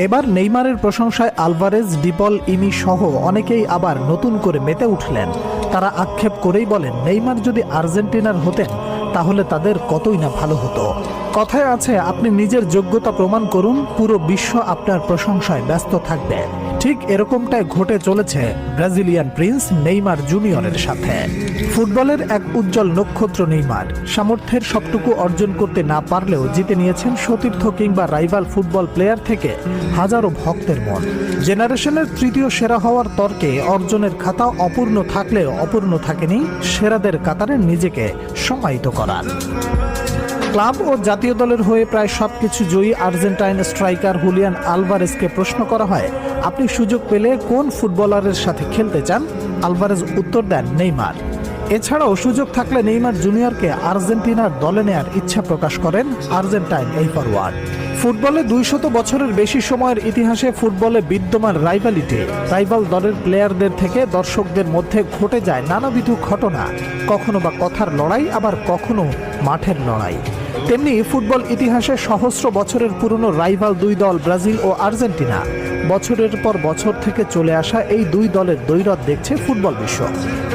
এবার নেইমারের প্রশংসায় আলভারেজ, ডিপল, ইমি সহ অনেকেই আবার নতুন করে মেতে উঠলেন। তারা আক্ষেপ করেই বলেন, নেইমার যদি আর্জেন্টিনার হতেন তাহলে তাদের কতই না ভালো হতো। কথায় আছে, আপনি নিজের যোগ্যতা প্রমাণ করুন, পুরো বিশ্ব আপনার প্রশংসায় ব্যস্ত থাকবে। ঠিক এরকমটাই ঘটে চলেছে ব্রাজিলিয়ান প্রিন্স নেইমার জুনিয়রের সাথে। ফুটবলের এক উজ্জ্বল নক্ষত্র নেইমার সামর্থ্যের সবটুকু অর্জন করতে না পারলেও জিতে নিয়েছেন সতীর্থ কিংবা রাইভাল ফুটবল প্লেয়ার থেকে হাজারো ভক্তের মন। জেনারেশনের তৃতীয় সেরা হওয়ার তর্কে অর্জনের খাতা অপূর্ণ থাকলেও অপূর্ণ থাকেনি সেরাদের কাতারে নিজেকে সমাহিত করার। ক্লাব ও জাতীয় দলের হয়ে প্রায় সবকিছু জয়ী আর্জেন্টাইন স্ট্রাইকার হুলিয়ান আলভারেজকে প্রশ্ন করা হয়, আপনি সুযোগ পেলে কোন ফুটবলারের সাথে খেলতে চান? আলভারেজ উত্তর দেন, নেইমার। এছাড়াও সুযোগ থাকলে নেইমার জুনিয়রকে আর্জেন্টিনার দলে নেয়ার ইচ্ছা প্রকাশ করেন আর্জেন্টাইন এই ফরওয়ার্ড। ফুটবলে 200 বছরের বেশি সময়ের ইতিহাসে ফুটবলে বিদ্যমান রাইভাল দলের প্লেয়ারদের থেকে দর্শকদের মধ্যে ঘটে যায় নানাবিধ ঘটনা, কখনো বা কথার লড়াই, আবার কখনো মাঠের লড়াই। তেমনি ফুটবল ইতিহাসে সহস্র বছরের পুরনো রাইভাল দুই দল ব্রাজিল ও আর্জেন্টিনা। বছরের পর বছর থেকে চলে আসা এই দুই দলের দ্বৈরথ দেখছে ফুটবল বিশ্ব।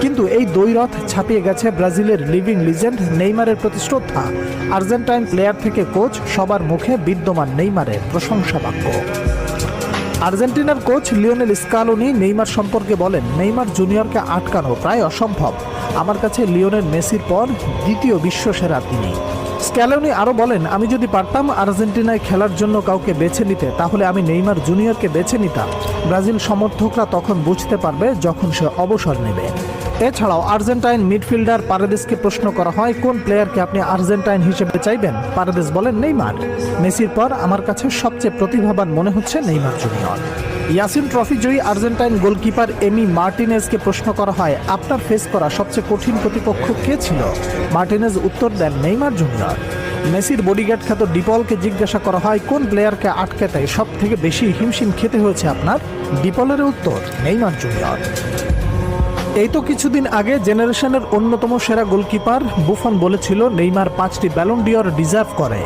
কিন্তু এই দ্বৈরথ ছাপিয়ে গেছে ব্রাজিলের লিভিং লিজেন্ড নেইমারের প্রতি শ্রদ্ধা। আর্জেন্টাইন প্লেয়ার থেকে কোচ সবার মুখে বিদ্যমান নেইমারের প্রশংসা বাক্য। আর্জেন্টিনার কোচ লিওনেল স্কালোনি নেইমার সম্পর্কে বলেন, নেইমার জুনিয়রকে আটকানো প্রায় অসম্ভব। আমার কাছে লিওনেল মেসির পর দ্বিতীয় বিশ্বসেরা তিনি। স্ক্যালোনি আরও বলেন, আমি যদি পারতাম আর্জেন্টিনায় খেলার জন্য কাউকে বেছে নিতে, তাহলে আমি নেইমার জুনিয়রকে বেছে নিতাম। ব্রাজিল সমর্থকরা তখন বুঝতে পারবে যখন সে অবসর নেবে। এছাড়াও আর্জেন্টাইন মিডফিল্ডার পারেদেসকে প্রশ্ন করা হয়, কোন প্লেয়ারকে আপনি আর্জেন্টাইন হিসেবে চাইবেন? পারেদেস বলেন, নেইমার। মেসির পর আমার কাছে সবচেয়ে প্রতিভাবান মনে হচ্ছে নেইমার জুনিয়র। ইয়াসিন ট্রফি জয়ী আর্জেন্টাইন গোলকিপার এমি মার্টিনেজকে প্রশ্ন করা হয়, আপনার ফেস করা সবচেয়ে কঠিন প্রতিপক্ষ কে ছিল? মার্টিনেজ উত্তর দেন, নেইমার জুনিয়র। মেসির বডিগার্ড খ্যাত ডিপলকে জিজ্ঞাসা করা হয়, কোন প্লেয়ারকে আটকাতে সব থেকে বেশি হিমশিম খেতে হয়েছে আপনার? ডিপলের উত্তর, নেইমার জুনিয়র। এই তো কিছুদিন আগে জেনারেশনের অন্যতম সেরা গোলকিপার বুফন বলেছিল, নেইমার 5টি ব্যালন ডি'অর ডিজার্ভ করে।